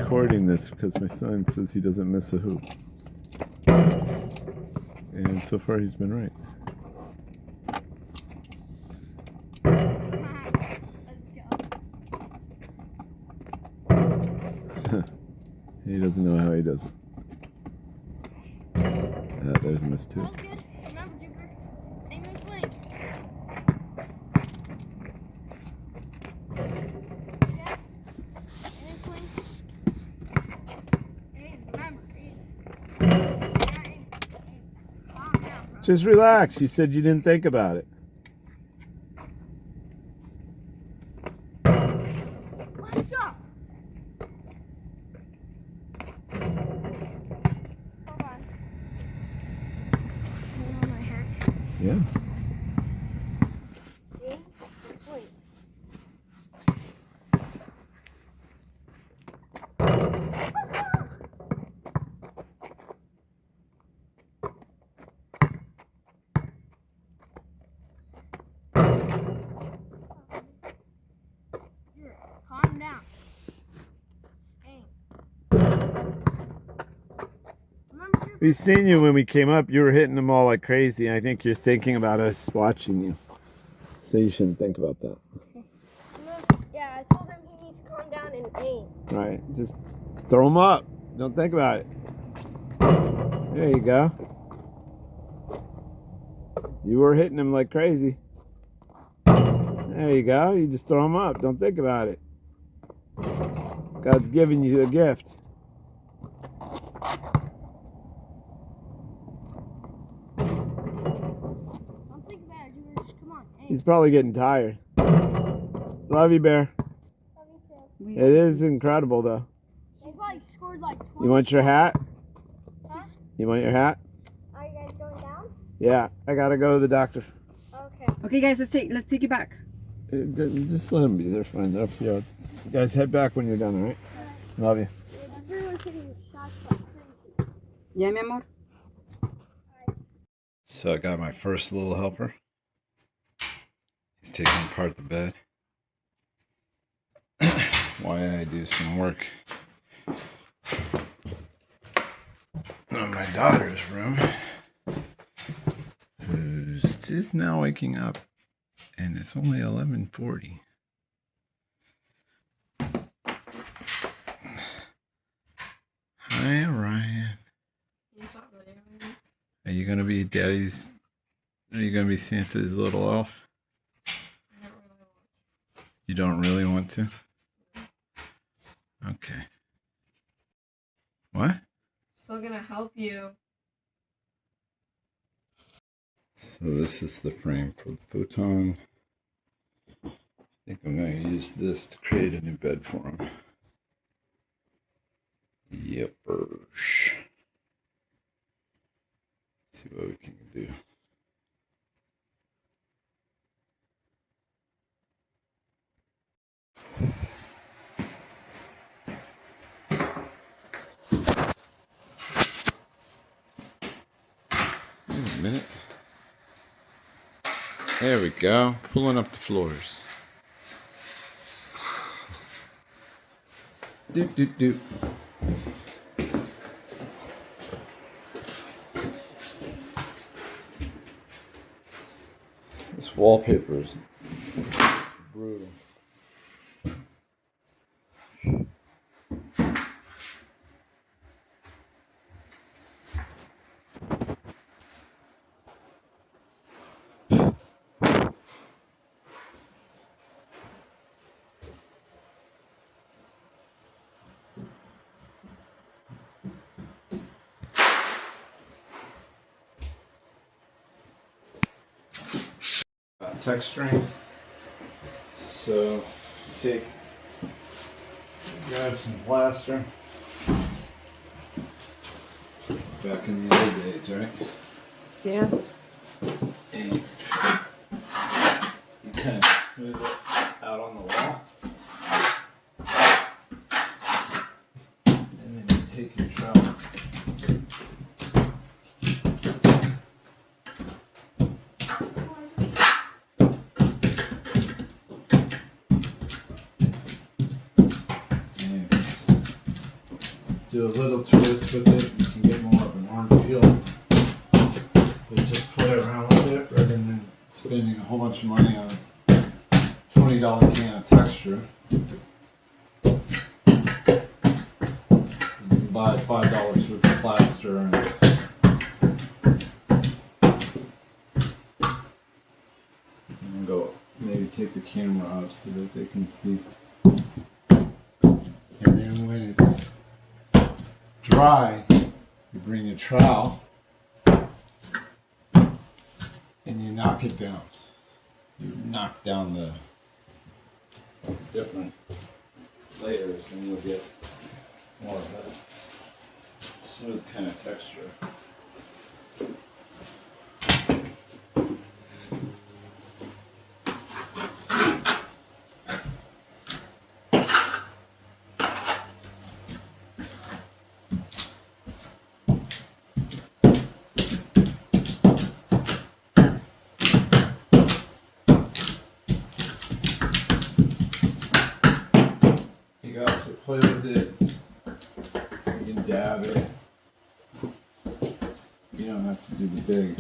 recording this because my son says he doesn't miss a hoop. And so far he's been right. He doesn't know how he does it. There's a miss too. Just relax. You said you didn't think about it. Let's go. Hold on. Hold on my hat. Yeah. Wait. Calm down. We seen you when we came up. You were hitting them all like crazy. I think you're thinking about us watching you. So you shouldn't think about that. Yeah, I told him he needs to calm down and aim. Right. Just throw them up. Don't think about it. There you go. You were hitting them like crazy. There you go. You just throw them up. Don't think about it. God's giving you a gift. Don't think about it, George. Come on. Aim. He's probably getting tired. Love you, Bear. Love you too. It is incredible, though. He's like scored like 20. You want your hat? Huh? You want your hat? Are you guys going down? Yeah, I gotta go to the doctor. Okay. Okay, guys, let's take it back. Just let them be. They're fine. They're up to you. You guys head back when you're done, all right? Love you. Everyone's hitting shots like crazy. Yeah, mi amor. So I got my first little helper. He's taking apart the bed. While I do some work in my daughter's room, who's just now waking up, and it's only 11:40. Hi, Ryan. Are you gonna be Daddy's? Are you gonna be Santa's little elf? You don't really want to? Okay. What? Still gonna help you. So this is the frame for the futon. I think I'm going to use this to create a new bed for him. Yepers. See what we can do. Wait a minute. There we go. Pulling up the floors. Doot, doot, doot. This wallpaper is brutal. Texturing. So grab some plaster. Back in the old days, right? Yeah. And you kind of smooth it out on the wall. And then you take your trowel. do a little twist with it, you can get more of an orange feel. But just play around with it rather than spending a whole bunch of money on a $20 can of texture. You can buy $5 worth of plaster and go maybe take the camera off so that they can see. And then when it's dry, you bring your trowel and you knock it down. You knock down the different layers and you'll get more of a smooth kind of texture. You can also play with it. You can dab it. You don't have to do the big.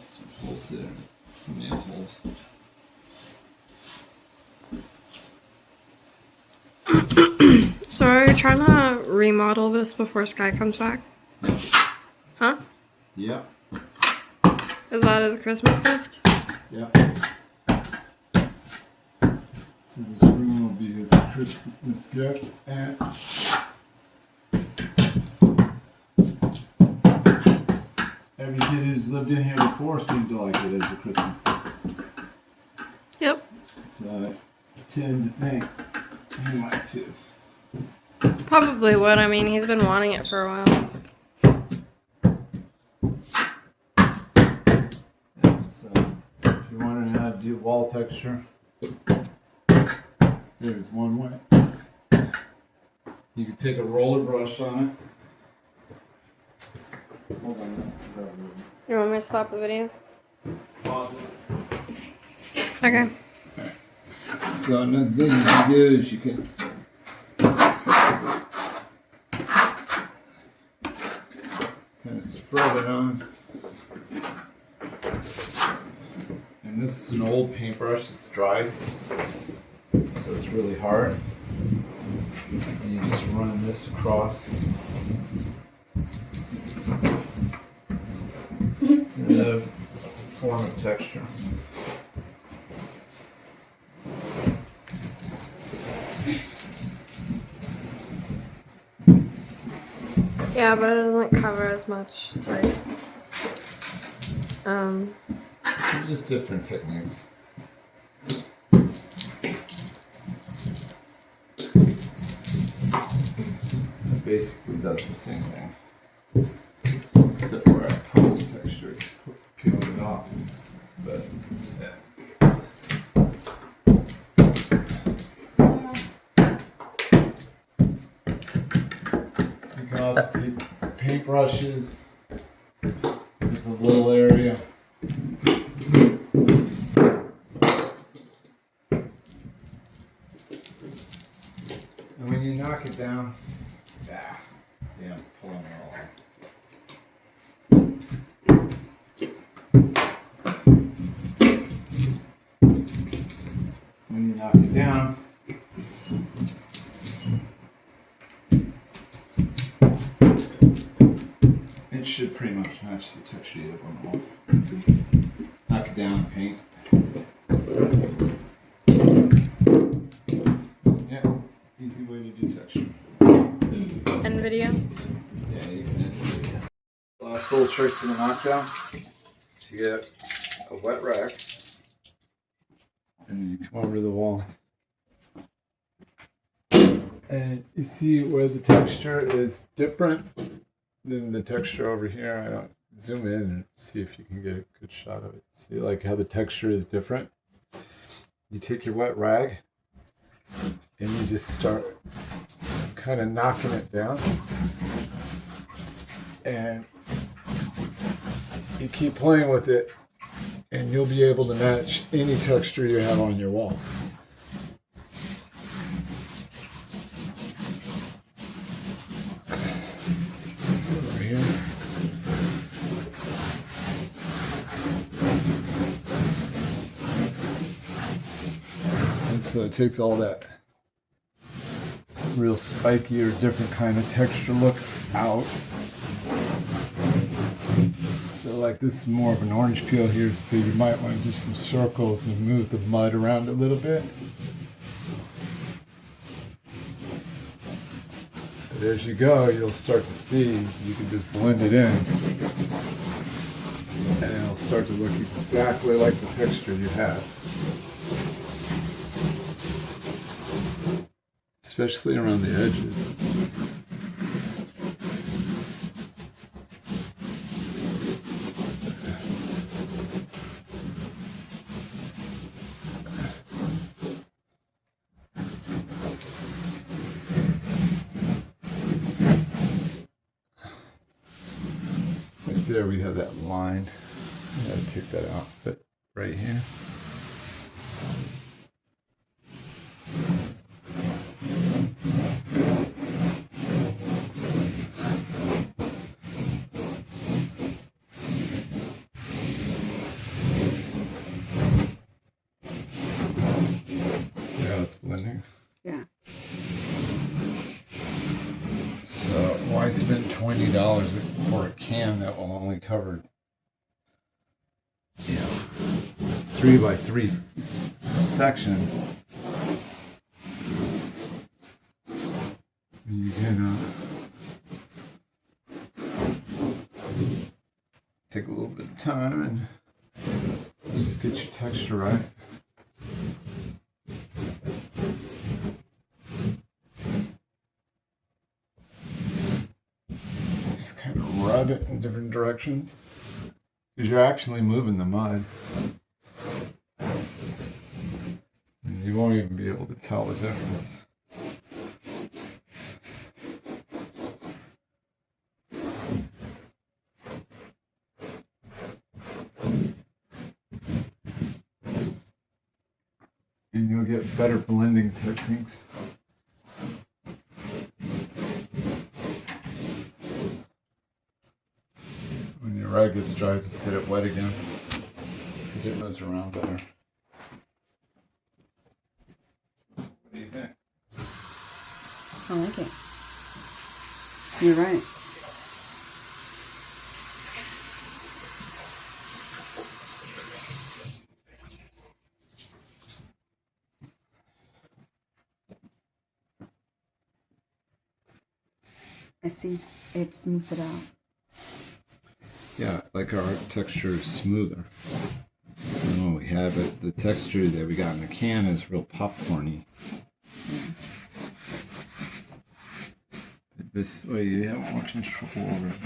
Some holes there. Some nail holes. So are you trying to remodel this before Sky comes back? Huh? Yeah. Is that his Christmas gift? Yeah. So this room will be his Christmas gift, and every kid who's lived in here before seemed to like it as a Christmas gift. Yep. So I tend to think he might too. Probably would. I mean, he's been wanting it for a while. So if you're wondering how to do wall texture, there's one way. You can take a roller brush on it. Hold on. You want me to stop the video? Pause it. Okay. So another thing you can do is you can kind of spread it on. And this is an old paintbrush, it's dry, so it's really hard. And you just run this across. It's another form of texture. Yeah, but it doesn't cover as much. Like, Just different techniques. It basically does the same thing. Except where I pull the texture, peel it off. But yeah. You can also take paintbrushes. There's a little area. And when you knock it down, see, I'm pulling it all out. When you knock it down, it should pretty much match the texture you have on the walls. Knock it down and paint. Yeah, easy way to do texture. and video. Yeah, you can just last little trick to the knockdown. You get a wet rack, and then you come over to the wall, and you see where the texture is different than the texture over here. zoom in and see if you can get a good shot of it. See like how the texture is different? You take your wet rag and you just start kind of knocking it down. And you keep playing with it and you'll be able to match any texture you have on your wall. Over here. And so it takes all that real spiky or different kind of texture look out. So like this is more of an orange peel here, so you might want to do some circles and move the mud around a little bit. But as you go, you'll start to see you can just blend it in and it'll start to look exactly like the texture you have. Especially around the edges. Right there we have that line. I gotta take that out, but right here. Blending. Yeah. So why spend $20 for a can that will only cover, 3x3 section? You can take a little bit of time and just get your texture right. Rub it in different directions because you're actually moving the mud and you won't even be able to tell the difference. And you'll get better blending techniques. When your rag gets dry, just get it wet again because it moves around better. What do you think? I like it. You're right. I see. It smooths it out. Yeah, like our texture is smoother than what we have, but the texture that we got in the can is real popcorny. This way you have more control over it.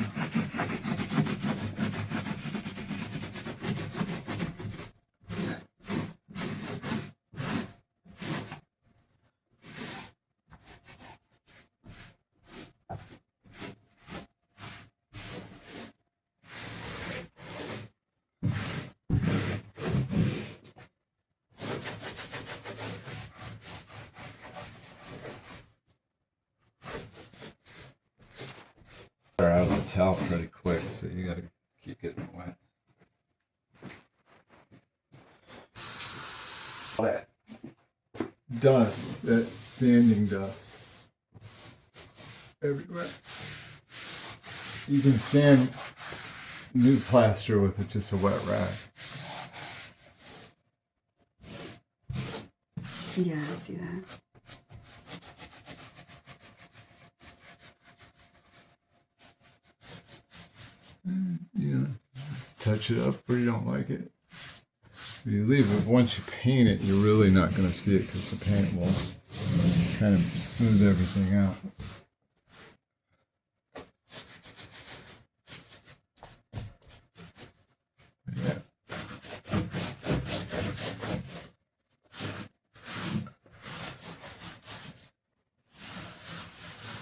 Out of the towel pretty quick, so you gotta keep getting it wet. All that dust, that sanding dust, everywhere. You can sand new plaster with just a wet rag. Yeah, I see that. Just touch it up where you don't like it. If you leave it, once you paint it, you're really not going to see it because the paint will kind of smooth everything out.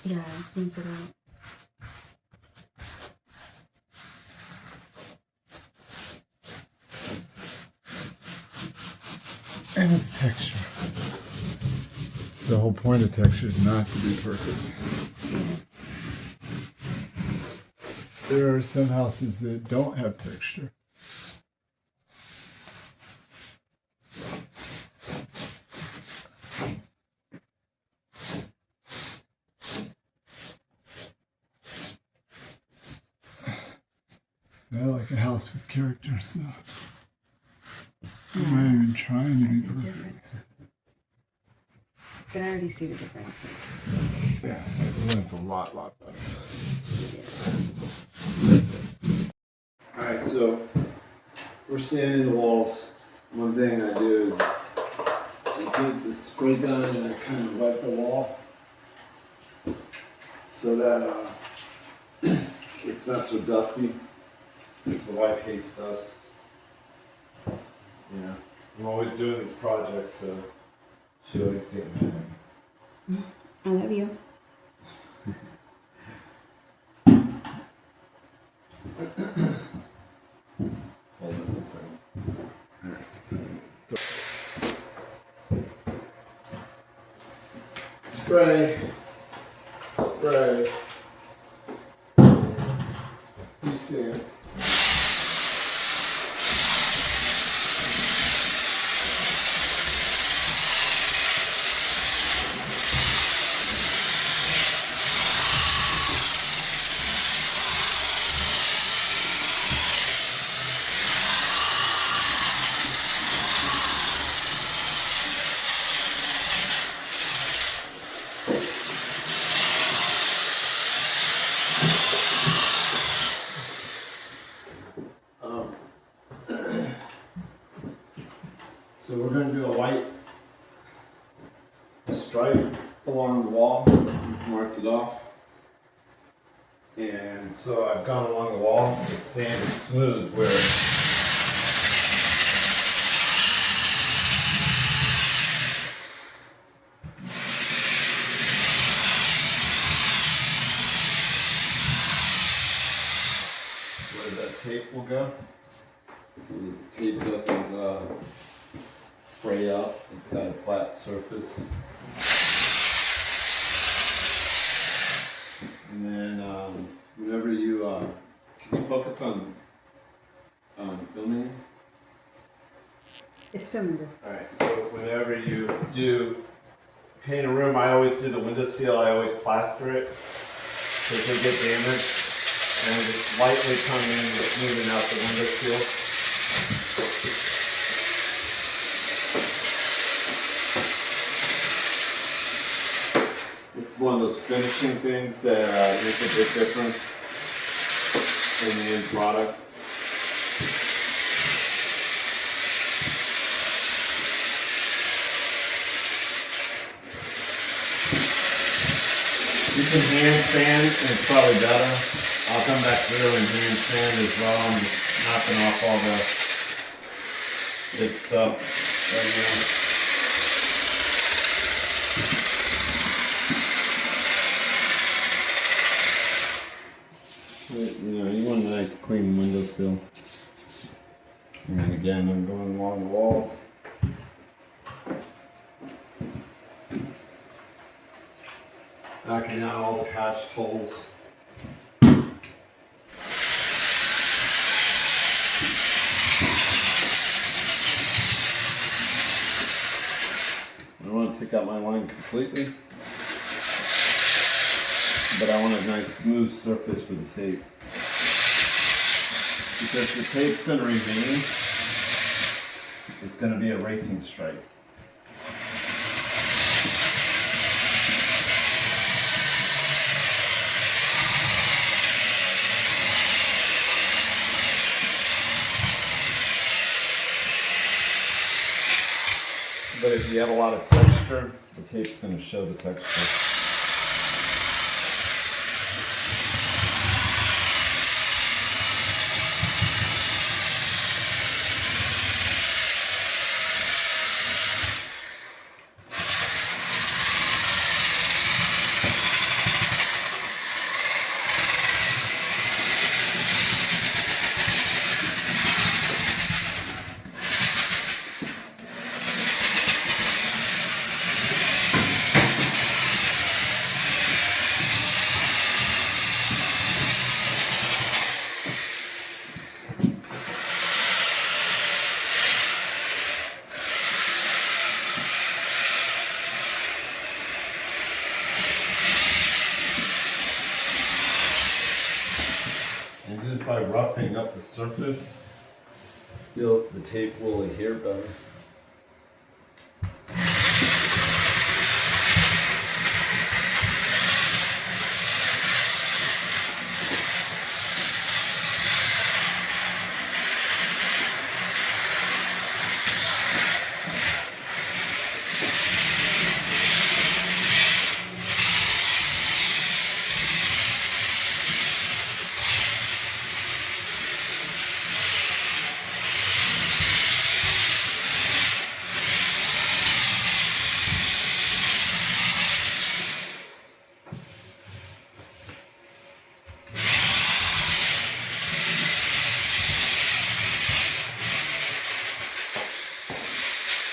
Yeah, it smooths it out. And its texture. The whole point of texture is not to be perfect. There are some houses that don't have texture. I like a house with character, so I'm not even trying to I be see the perfect. difference. Can already see the differences. Yeah, it's a lot better. Alright, so we're sanding the walls. One thing I do is I take the spray gun and I kind of wet the wall so that it's not so dusty, because the wife hates dust. Yeah, I'm always doing these projects, so she always gets mad at me. I love you. Hold on one second. Spray. You see it. So we're going to do a white stripe along the wall. We've marked it off. And so I've gone along the wall. The sand is smooth where that tape will go. So the tape doesn't fray up. It's got a flat surface. And then whenever you can you focus on filming? It's filming. Alright, so whenever you do paint a room, I always do the window seal, I always plaster it because they get damaged. And I just lightly come in and smoothing out the window seal. This is one of those finishing things that make a big difference in the end product. You can hand sand, and it's probably better. I'll come back through and hand sand as well. I'm just knocking off all the big stuff right now. You know, you want a nice clean windowsill. And again, I'm going along the walls. Knocking out all the patched holes. I don't want to take out my line completely, but I want a nice smooth surface for the tape. Because the tape's going to remain, it's going to be a racing stripe. But if you have a lot of texture, the tape's going to show the texture. surface, The tape will adhere better.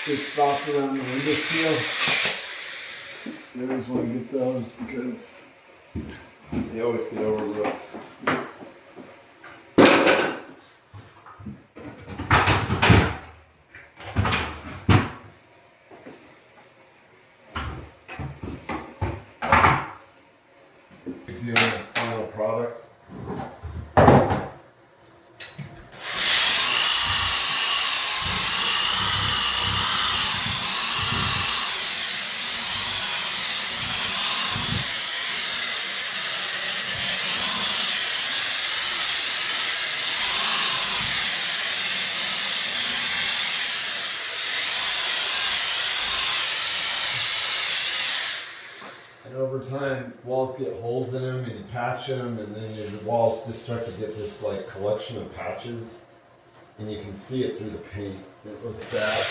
big spots around the window seal. You always want to get those because they always get overlooked. Big deal with the final product. And over time, walls get holes in them, and you patch them, and then your walls just start to get this like collection of patches, and you can see it through the paint. It looks bad.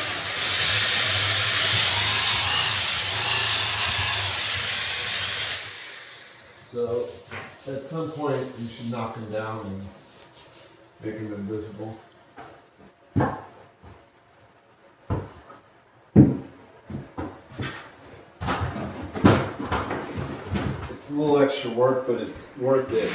So, at some point, you should knock them down and make them invisible. It's a little extra work, but it's worth it.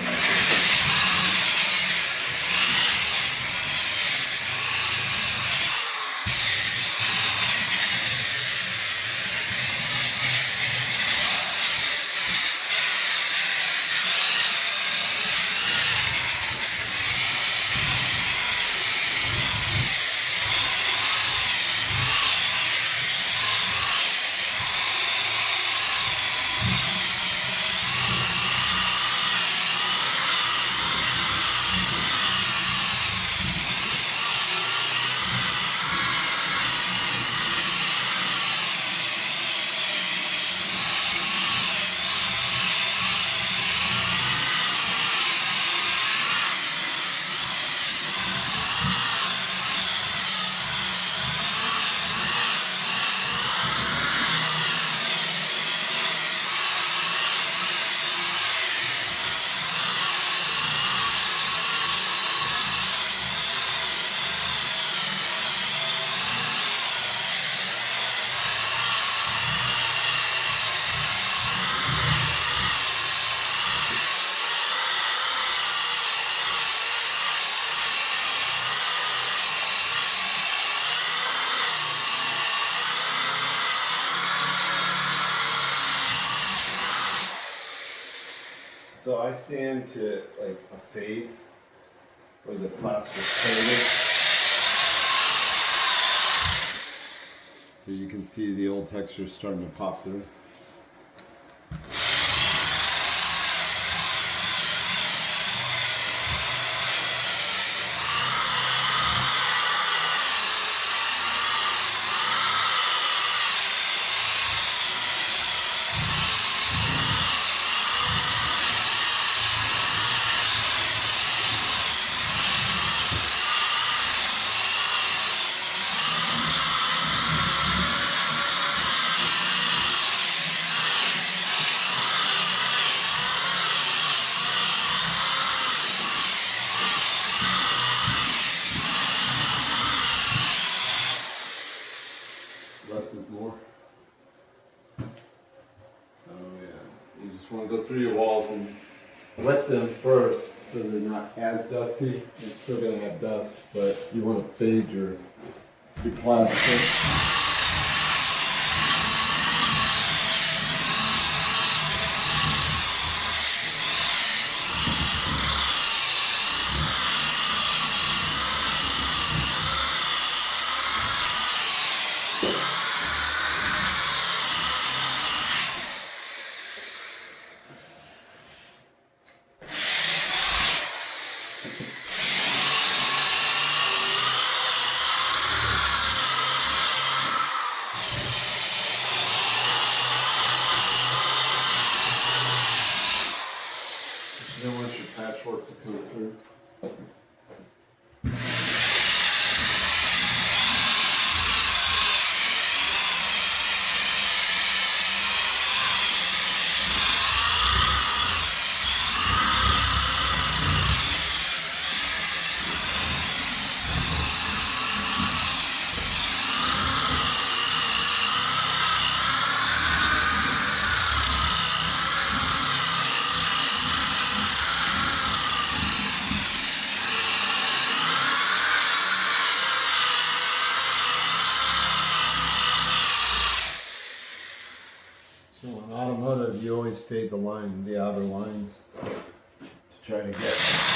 So I sand to like a fade where the plaster is faded. So you can see the old texture starting to pop through. Less is more. So yeah, you just want to go through your walls and wet them first so they're not as dusty. You're still going to have dust, but you want to fade your plaster. fade the line, the outer lines, to try to get.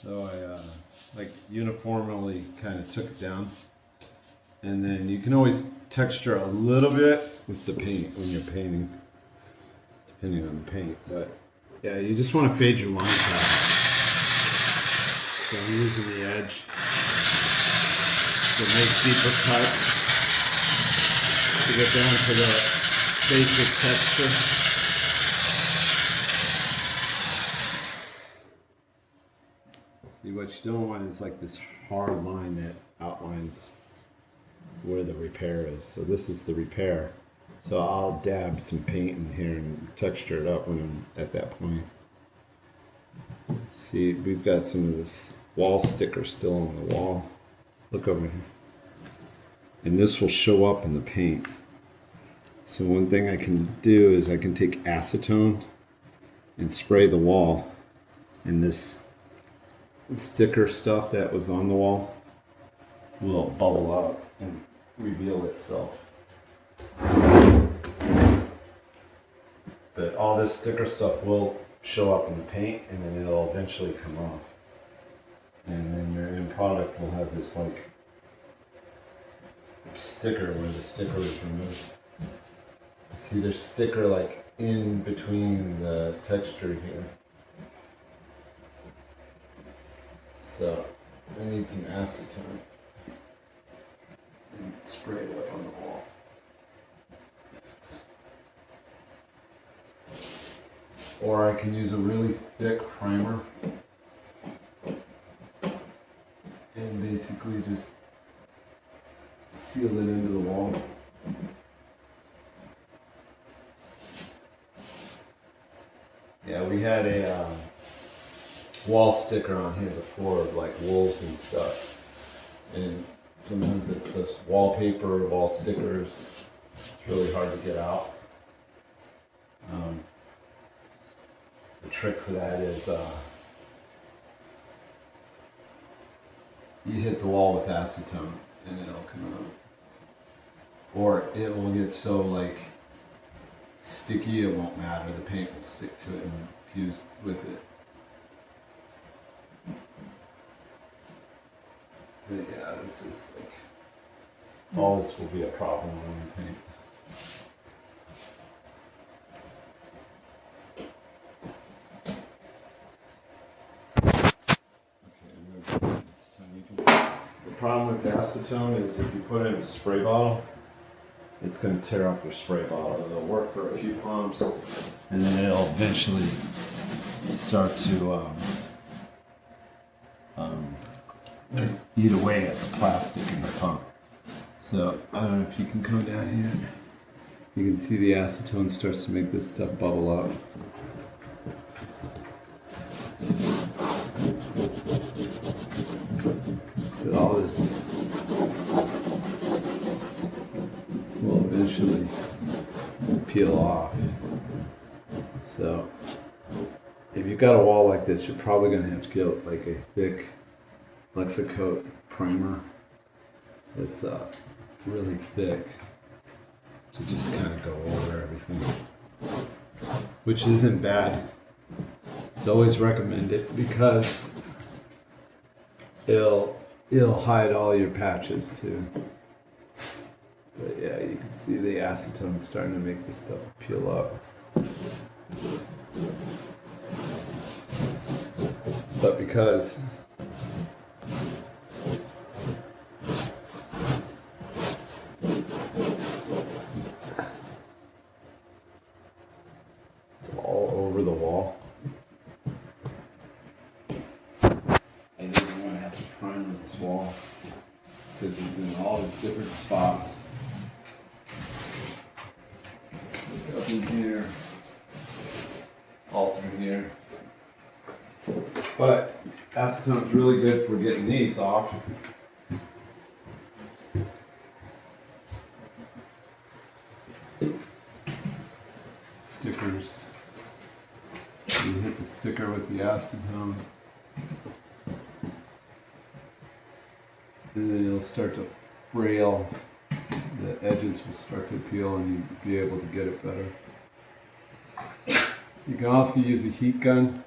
So I like uniformly kind of took it down, and then you can always texture a little bit with the paint when you're painting, depending on the paint. But yeah, you just want to fade your lines out. So I'm using the edge to make deeper cuts to get down to the basic texture. See, what you don't want is like this hard line that outlines where the repair is. So this is the repair. So I'll dab some paint in here and texture it up when I'm at that point. See, we've got some of this wall sticker still on the wall. Look over here. And this will show up in the paint. So one thing I can do is I can take acetone and spray the wall, and this sticker stuff that was on the wall will bubble up and reveal itself. But all this sticker stuff will show up in the paint, and then it'll eventually come off. And then your end product will have this like sticker where the sticker is removed. See, there's sticker like in between the texture here. So I need some acetone and spray it up on the wall. Or I can use a really thick primer and basically just seal it into the wall. Yeah, we had a wall sticker on here before of like wolves and stuff, and sometimes it's just wallpaper, wall stickers. It's really hard to get out. The trick for that is you hit the wall with acetone and it'll come out, or it will get so like sticky it won't matter. The paint will stick to it and fuse with it. But yeah, this is like, all this will be a problem when we paint. The problem with acetone is if you put it in a spray bottle, it's going to tear up your spray bottle. It'll work for a few pumps, and then it'll eventually start to eat away at the plastic in the pump. So I don't know if you can come down here. You can see the acetone starts to make this stuff bubble up. But all this will eventually peel off. So if you've got a wall like this, you're probably going to have to get like a thick Lexicoat primer that's really thick to just kind of go over everything, which isn't bad. It's always recommended because it'll hide all your patches too. But yeah, you can see the acetone starting to make this stuff peel up. But because it's all over the wall, I didn't want to have to because it's in all these different spots. Up in here, all through here. But acetone's really good for getting these off. Stickers. So you hit the sticker with the acetone, and then it'll start to frail. The edges will start to peel, and you'll be able to get it better. You can also use a heat gun.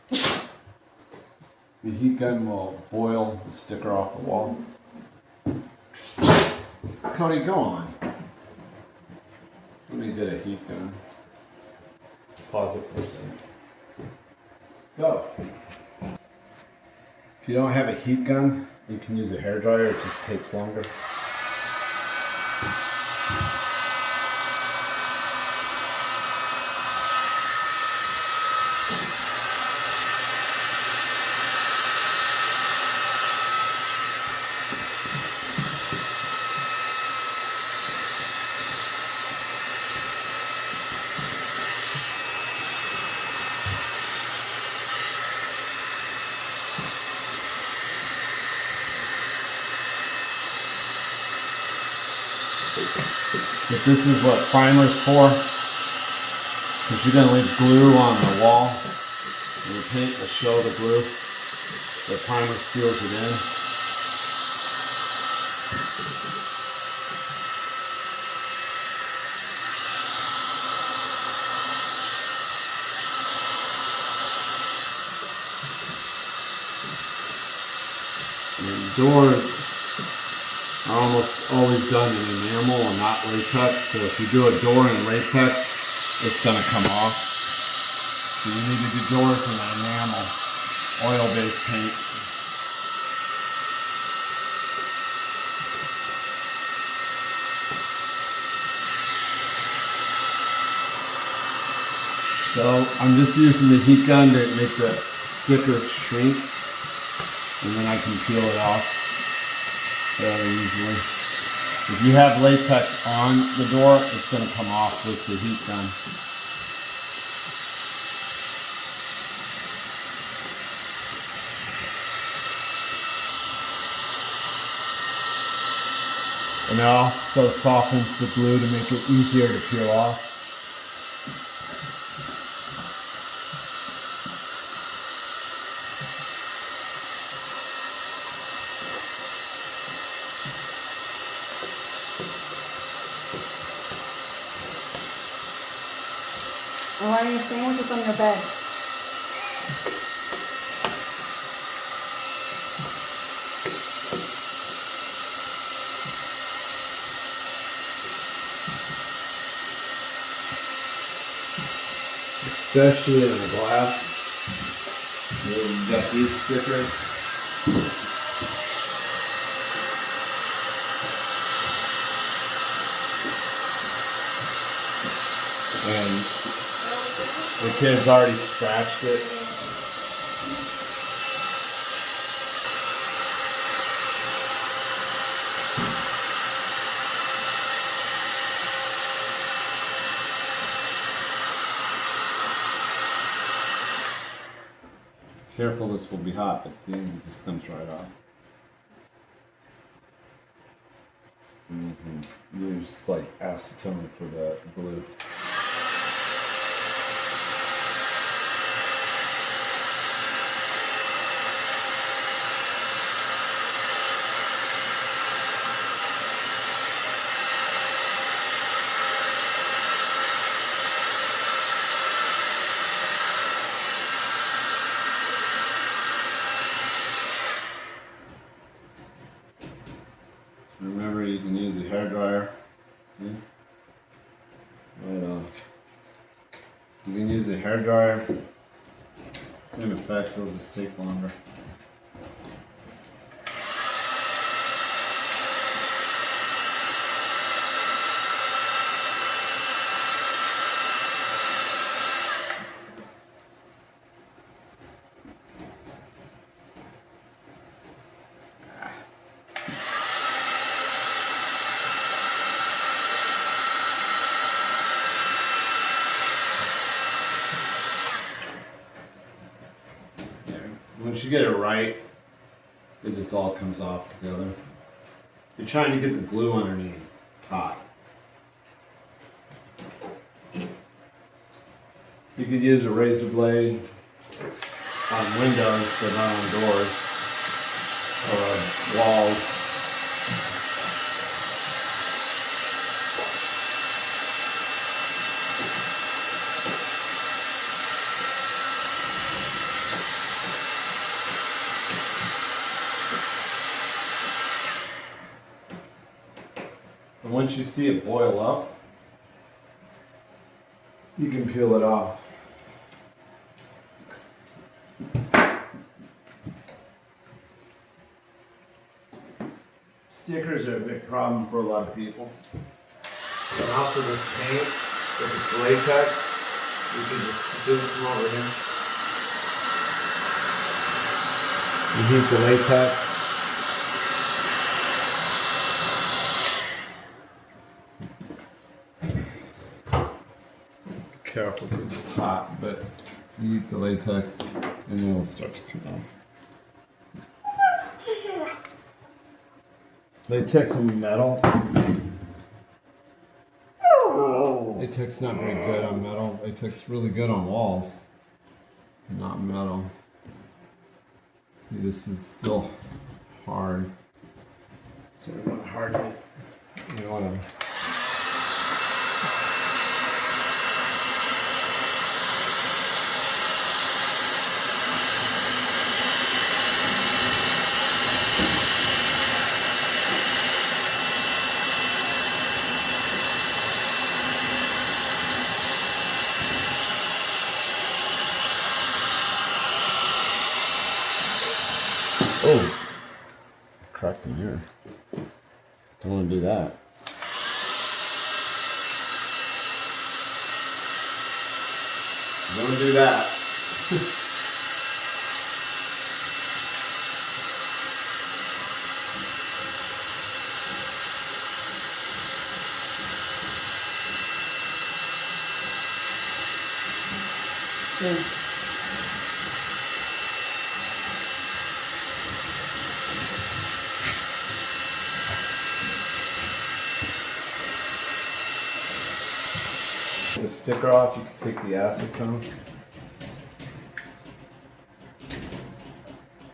The heat gun will boil the sticker off the wall. Cody, go on. Let me get a heat gun. Pause it for a second. Go. If you don't have a heat gun, you can use a hairdryer. It just takes longer. But this is what primer's for, because you're going to leave glue on the wall, and the paint will show the glue. The primer seals it in. And doors are almost always done in enamel and not latex. So if you do a door in latex, it's going to come off. So you need to do doors in enamel, oil-based paint. So I'm just using the heat gun to make the sticker shrink, and then I can peel it off very easily. If you have latex on the door, it's going to come off with the heat gun. And it also softens the glue to make it easier to peel off. Why are you sandwiches on your bed? Especially in the glass. You got these stickers. And the kids already scratched it. Careful, this will be hot, but see, it just comes right off. And you can use like acetone for the glue. Remember, you can use a hairdryer. See? Right on. You can use a hairdryer. Same effect, it'll just take longer. get it right, it just all comes off together. You're trying to get the glue underneath hot. You could use a razor blade on windows, but not on doors or walls. And once you see it boil up, you can peel it off. Stickers are a big problem for a lot of people. And also this paint, if it's latex, you can just zoom from over here. You heat the latex. Careful because it's hot, but you heat the latex and then it'll start to come off. Latex and metal. Latex not very good on metal. Latex really good on walls, not metal. See, this is still hard. So we want to harden it. You want to. Oh, cracked the mirror. Don't want to do that. Don't do that. Good. The sticker off, you can take the acetone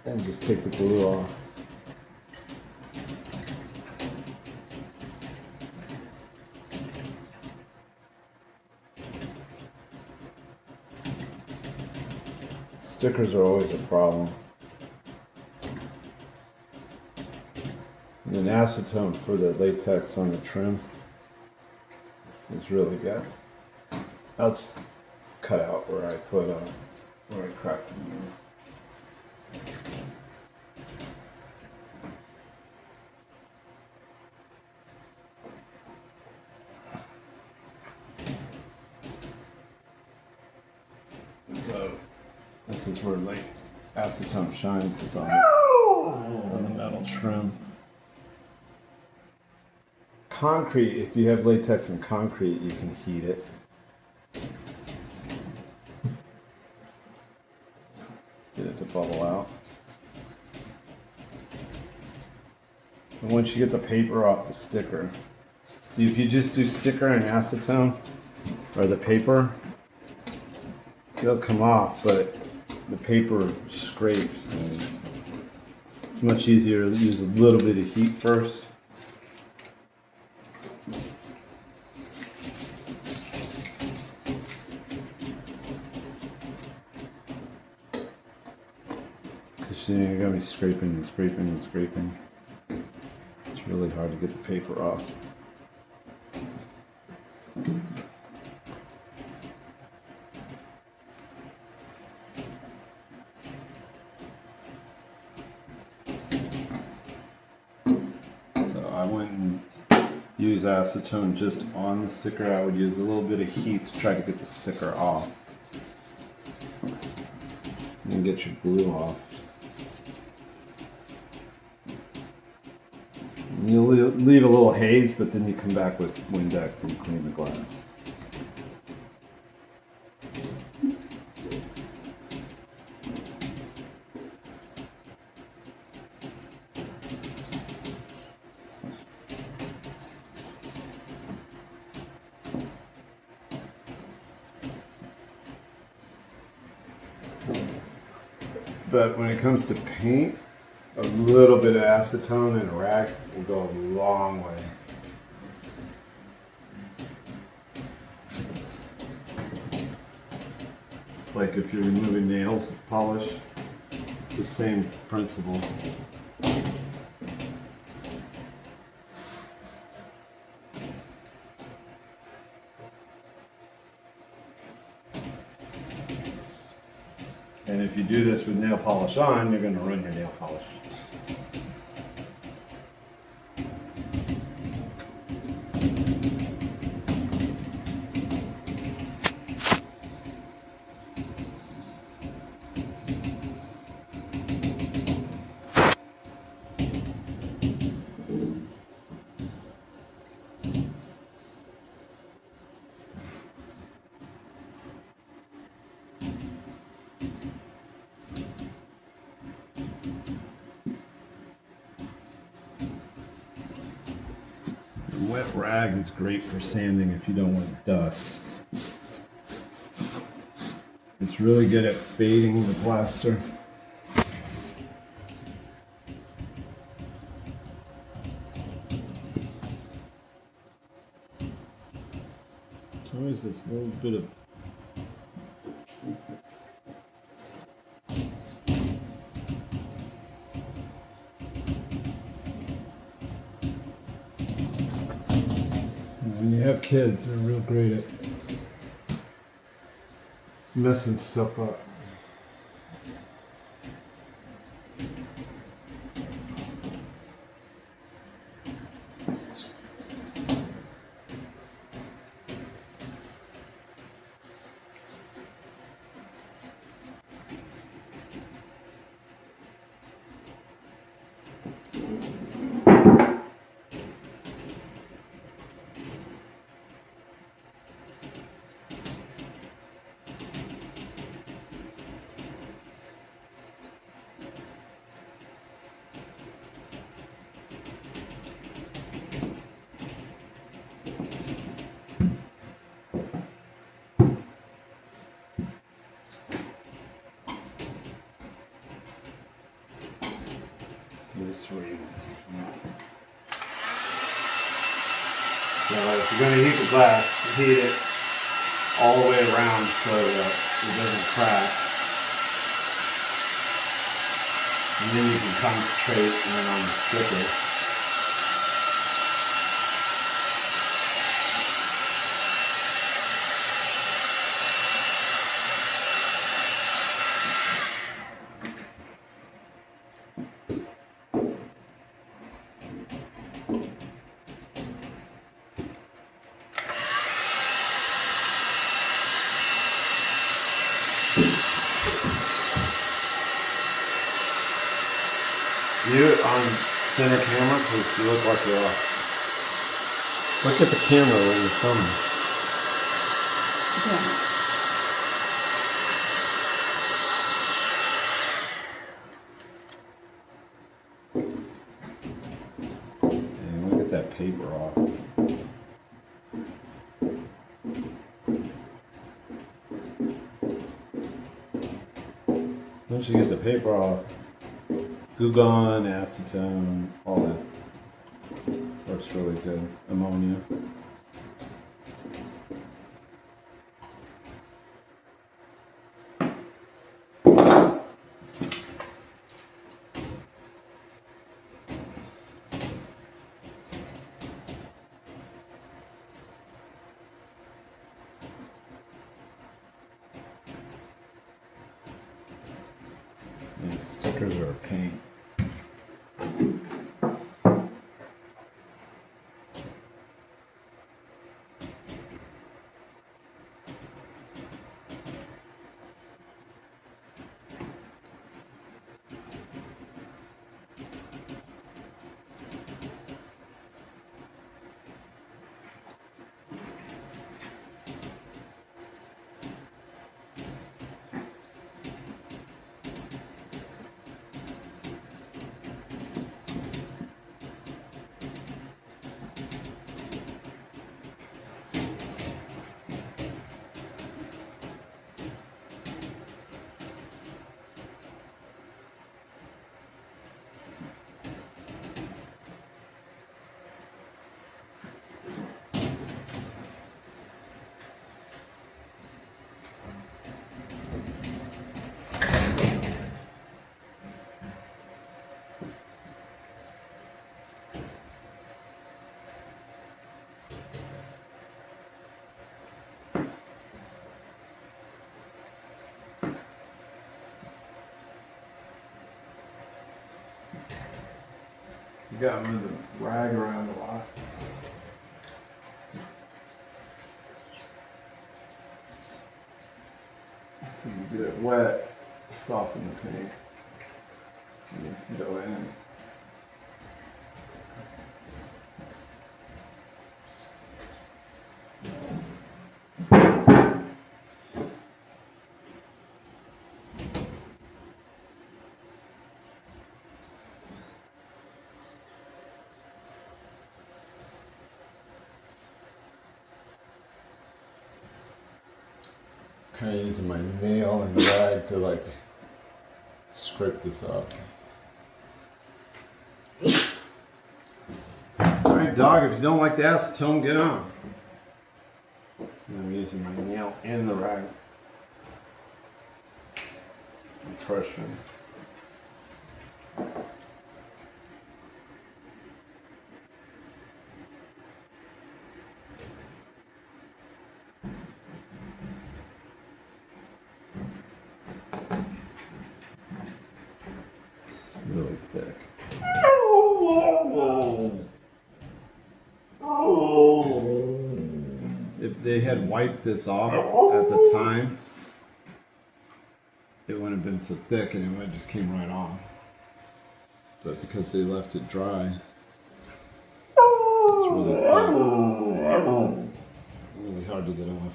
and just take the glue off. Stickers are always a problem. And then acetone for the latex on the trim is really good. I'll just cut out where I put where I cracked the mirror. So this is where like acetone shines, is on the metal trim. Concrete, if you have latex and concrete, you can heat it. Get it to bubble out. And once you get the paper off the sticker, see if you just do sticker and acetone, or the paper, it'll come off, but the paper scrapes. And it's much easier to use a little bit of heat first. Because you're going to be scraping and scraping and scraping. It's really hard to get the paper off. So I wouldn't use acetone just on the sticker. I would use a little bit of heat to try to get the sticker off. And then get your glue off. And you'll leave a little haze, but then you come back with Windex and clean the glass. But when it comes to paint, a little bit of acetone and a rag will go a long way. It's like if you're removing nail polish, it's the same principle. And if you do this with nail polish on, you're going to ruin your nail polish. Wet rag is great for sanding if you don't want dust. It's really good at fading the plaster. It's always this little bit of when you have kids, they're real great at messing stuff up. This way. So if you're going to heat the glass, heat it all the way around so that it doesn't crack. And then you can concentrate on the sticker. You on center camera because you look like you're off. Look at the camera when you're filming. And look at that paper off. Once you get the paper off, Goo Gone, acetone, all that works really good. Ammonia. These stickers are a pain. You got to move the rag around a lot. So you get it wet, soften the paint. And you can go in. Kind of using my nail and rag to like scrape this up. Alright, dog, if you don't like the acetone, get on. So I'm using my nail and the rag. And pressure. Really thick. If they had wiped this off at the time, it wouldn't have been so thick and it would have just came right off. But because they left it dry, it's really thick. Really hard to get off.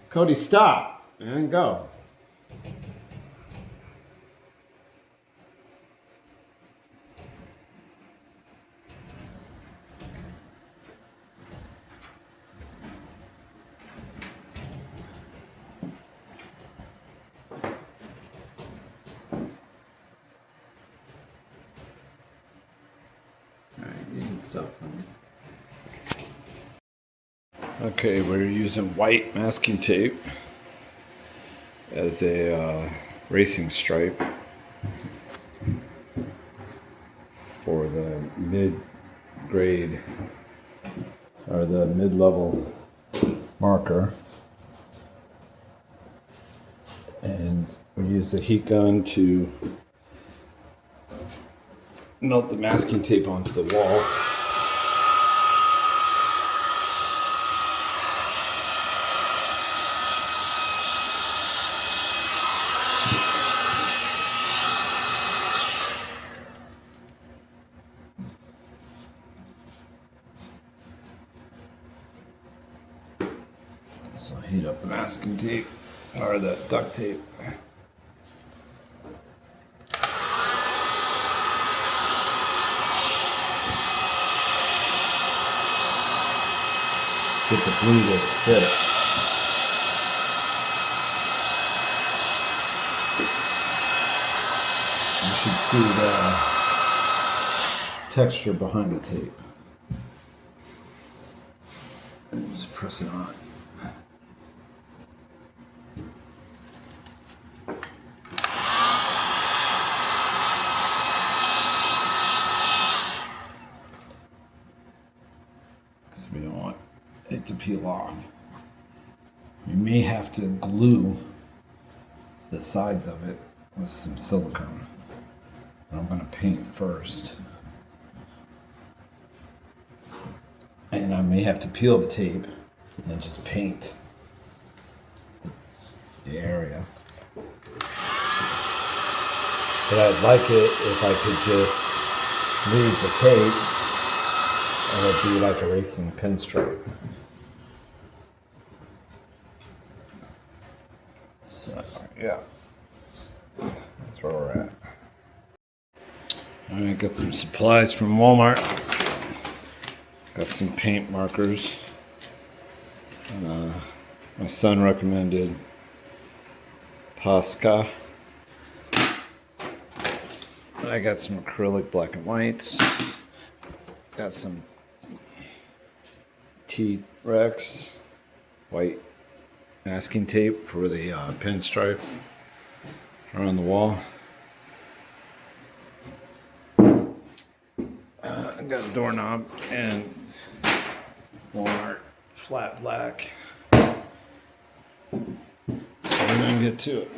Cody, stop and go. Okay, we're using white masking tape as a racing stripe for the mid-grade or the mid-level marker, and we use the heat gun to melt the masking tape onto the wall. So heat up the masking tape or the duct tape. Get the glue to sit. You should see the texture behind the tape. And just press it on. We don't want it to peel off. You may have to glue the sides of it with some silicone. But I'm going to paint first. And I may have to peel the tape and just paint the area. But I'd like it if I could just leave the tape and it'd be like a racing pinstripe. So, yeah, that's where we're at. I got some supplies from Walmart. Got some paint markers. My son recommended Posca. I got some acrylic black and whites. Got some T-Rex white masking tape for the pinstripe around the wall. I got a doorknob and Walmart flat black. So we're gonna get to it.